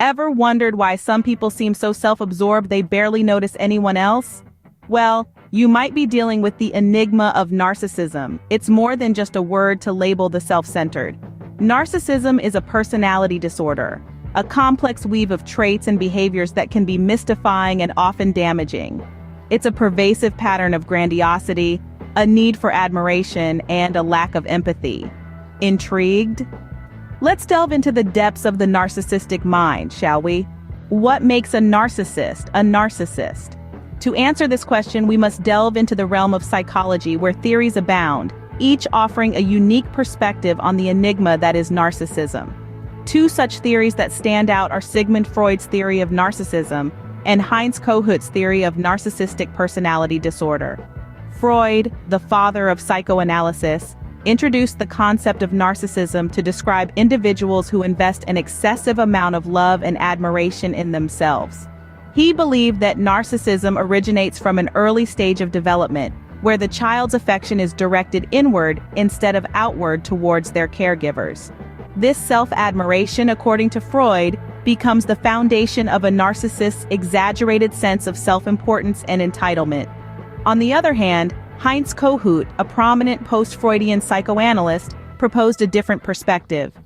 Ever wondered why some people seem so self-absorbed they barely notice anyone else? Well, you might be dealing with the enigma of narcissism. It's more than just a word to label the self-centered. Narcissism is a personality disorder, a complex weave of traits and behaviors that can be mystifying and often damaging. It's a pervasive pattern of grandiosity, a need for admiration, and a lack of empathy. Intrigued? Let's delve into the depths of the narcissistic mind, shall we? What makes a narcissist a narcissist? To answer this question, we must delve into the realm of psychology where theories abound, each offering a unique perspective on the enigma that is narcissism. Two such theories that stand out are Sigmund Freud's theory of narcissism and Heinz Kohut's theory of narcissistic personality disorder. Freud, the father of psychoanalysis, introduced the concept of narcissism to describe individuals who invest an excessive amount of love and admiration in themselves. He believed that narcissism originates from an early stage of development, where the child's affection is directed inward instead of outward towards their caregivers. This self-admiration, according to Freud, becomes the foundation of a narcissist's exaggerated sense of self-importance and entitlement. On the other hand, Heinz Kohut, a prominent post-Freudian psychoanalyst, proposed a different perspective.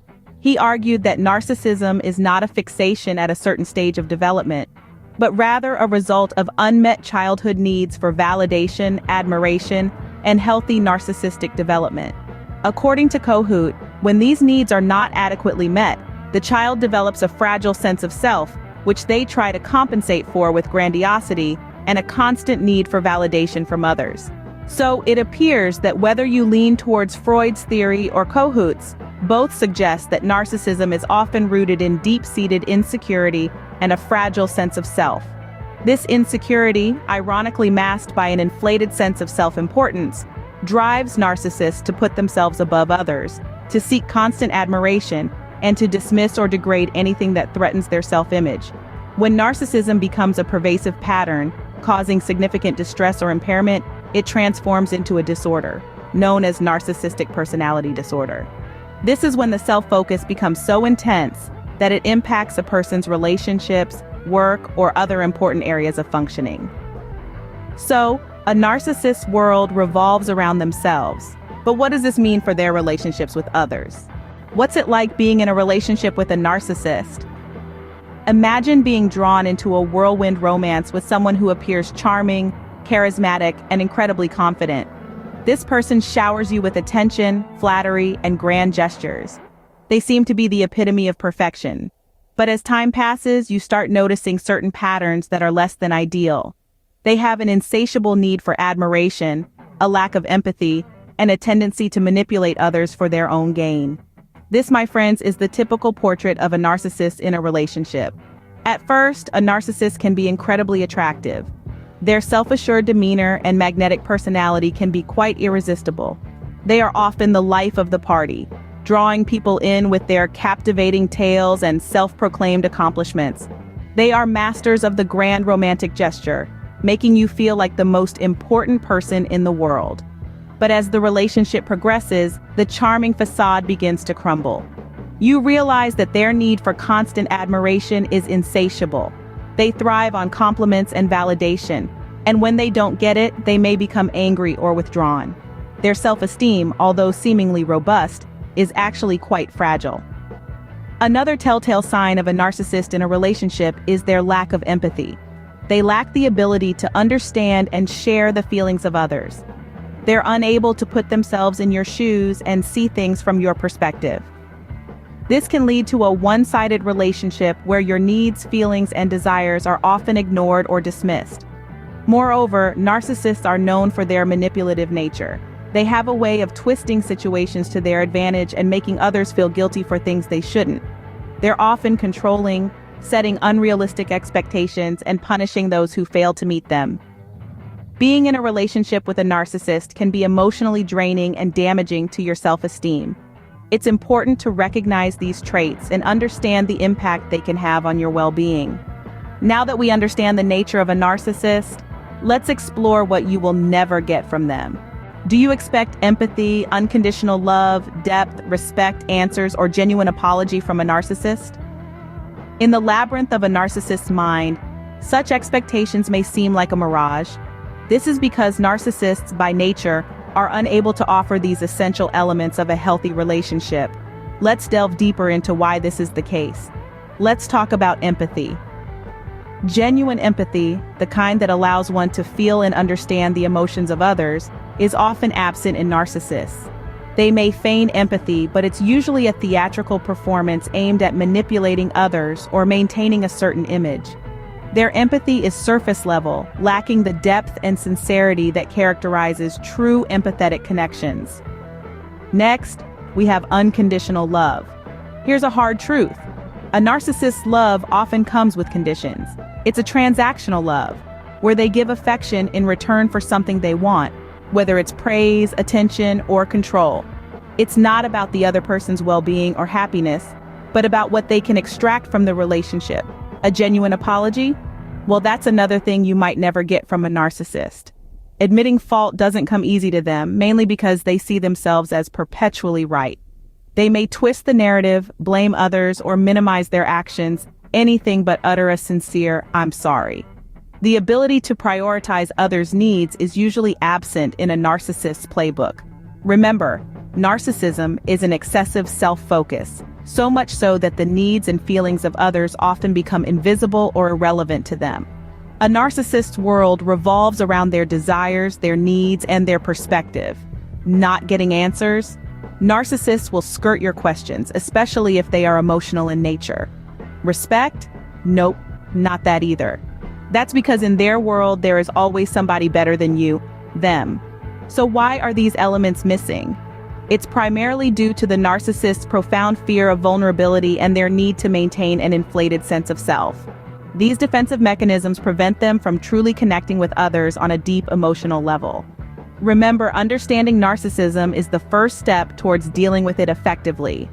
He argued that narcissism is not a fixation at a certain stage of development, but rather a result of unmet childhood needs for validation, admiration, and healthy narcissistic development. According to Kohut, when these needs are not adequately met, the child develops a fragile sense of self, which they try to compensate for with grandiosity and a constant need for validation from others. So it appears that whether you lean towards Freud's theory or Kohut's, both suggest that narcissism is often rooted in deep-seated insecurity and a fragile sense of self. This insecurity, ironically masked by an inflated sense of self-importance, drives narcissists to put themselves above others, to seek constant admiration, and to dismiss or degrade anything that threatens their self-image. When narcissism becomes a pervasive pattern, causing significant distress or impairment, it transforms into a disorder, known as narcissistic personality disorder. This is when the self-focus becomes so intense that it impacts a person's relationships, work, or other important areas of functioning. So, a narcissist's world revolves around themselves. But what does this mean for their relationships with others? What's it like being in a relationship with a narcissist? Imagine being drawn into a whirlwind romance with someone who appears charming, charismatic, and incredibly confident. This person showers you with attention, flattery, and grand gestures. They seem to be the epitome of perfection. But as time passes, you start noticing certain patterns that are less than ideal. They have an insatiable need for admiration, a lack of empathy, and a tendency to manipulate others for their own gain. This, my friends, is the typical portrait of a narcissist in a relationship. At first, a narcissist can be incredibly attractive. Their self-assured demeanor and magnetic personality can be quite irresistible. They are often the life of the party, drawing people in with their captivating tales and self-proclaimed accomplishments. They are masters of the grand romantic gesture, making you feel like the most important person in the world. But as the relationship progresses, the charming facade begins to crumble. You realize that their need for constant admiration is insatiable. They thrive on compliments and validation, and when they don't get it, they may become angry or withdrawn. Their self-esteem, although seemingly robust, is actually quite fragile. Another telltale sign of a narcissist in a relationship is their lack of empathy. They lack the ability to understand and share the feelings of others. They're unable to put themselves in your shoes and see things from your perspective. This can lead to a one-sided relationship where your needs, feelings, and desires are often ignored or dismissed. Moreover, narcissists are known for their manipulative nature. They have a way of twisting situations to their advantage and making others feel guilty for things they shouldn't. They're often controlling, setting unrealistic expectations, and punishing those who fail to meet them. Being in a relationship with a narcissist can be emotionally draining and damaging to your self-esteem. It's important to recognize these traits and understand the impact they can have on your well-being. Now that we understand the nature of a narcissist, let's explore what you will never get from them. Do you expect empathy, unconditional love, depth, respect, answers, or genuine apology from a narcissist? In the labyrinth of a narcissist's mind, such expectations may seem like a mirage. This is because narcissists, by nature, are unable to offer these essential elements of a healthy relationship. Let's delve deeper into why this is the case. Let's talk about empathy. Genuine empathy, the kind that allows one to feel and understand the emotions of others, is often absent in narcissists. They may feign empathy, but it's usually a theatrical performance aimed at manipulating others or maintaining a certain image. Their empathy is surface level, lacking the depth and sincerity that characterizes true empathetic connections. Next, we have unconditional love. Here's a hard truth. A narcissist's love often comes with conditions. It's a transactional love, where they give affection in return for something they want, whether it's praise, attention, or control. It's not about the other person's well-being or happiness, but about what they can extract from the relationship. A genuine apology? Well, that's another thing you might never get from a narcissist. Admitting fault doesn't come easy to them, mainly because they see themselves as perpetually right. They may twist the narrative, blame others, or minimize their actions, anything but utter a sincere, "I'm sorry." The ability to prioritize others' needs is usually absent in a narcissist's playbook. Remember, narcissism is an excessive self-focus, so much so that the needs and feelings of others often become invisible or irrelevant to them. A narcissist's world revolves around their desires, their needs, and their perspective. Not getting answers? Narcissists will skirt your questions, especially if they are emotional in nature. Respect? Nope, not that either. That's because in their world, there is always somebody better than you, them. So why are these elements missing? It's primarily due to the narcissist's profound fear of vulnerability and their need to maintain an inflated sense of self. These defensive mechanisms prevent them from truly connecting with others on a deep emotional level. Remember, understanding narcissism is the first step towards dealing with it effectively.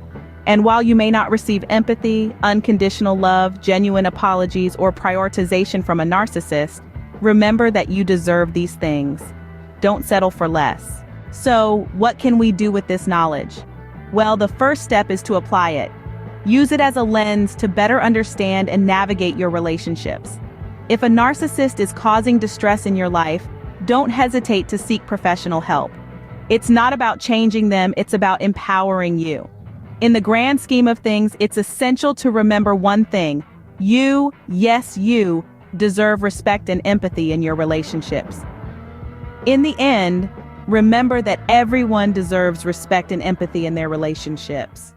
And while you may not receive empathy, unconditional love, genuine apologies, or prioritization from a narcissist, remember that you deserve these things. Don't settle for less. So, what can we do with this knowledge? Well, the first step is to apply it. Use it as a lens to better understand and navigate your relationships. If a narcissist is causing distress in your life, don't hesitate to seek professional help. It's not about changing them, it's about empowering you. In the grand scheme of things, it's essential to remember one thing. You, yes you, deserve respect and empathy in your relationships. In the end, remember that everyone deserves respect and empathy in their relationships.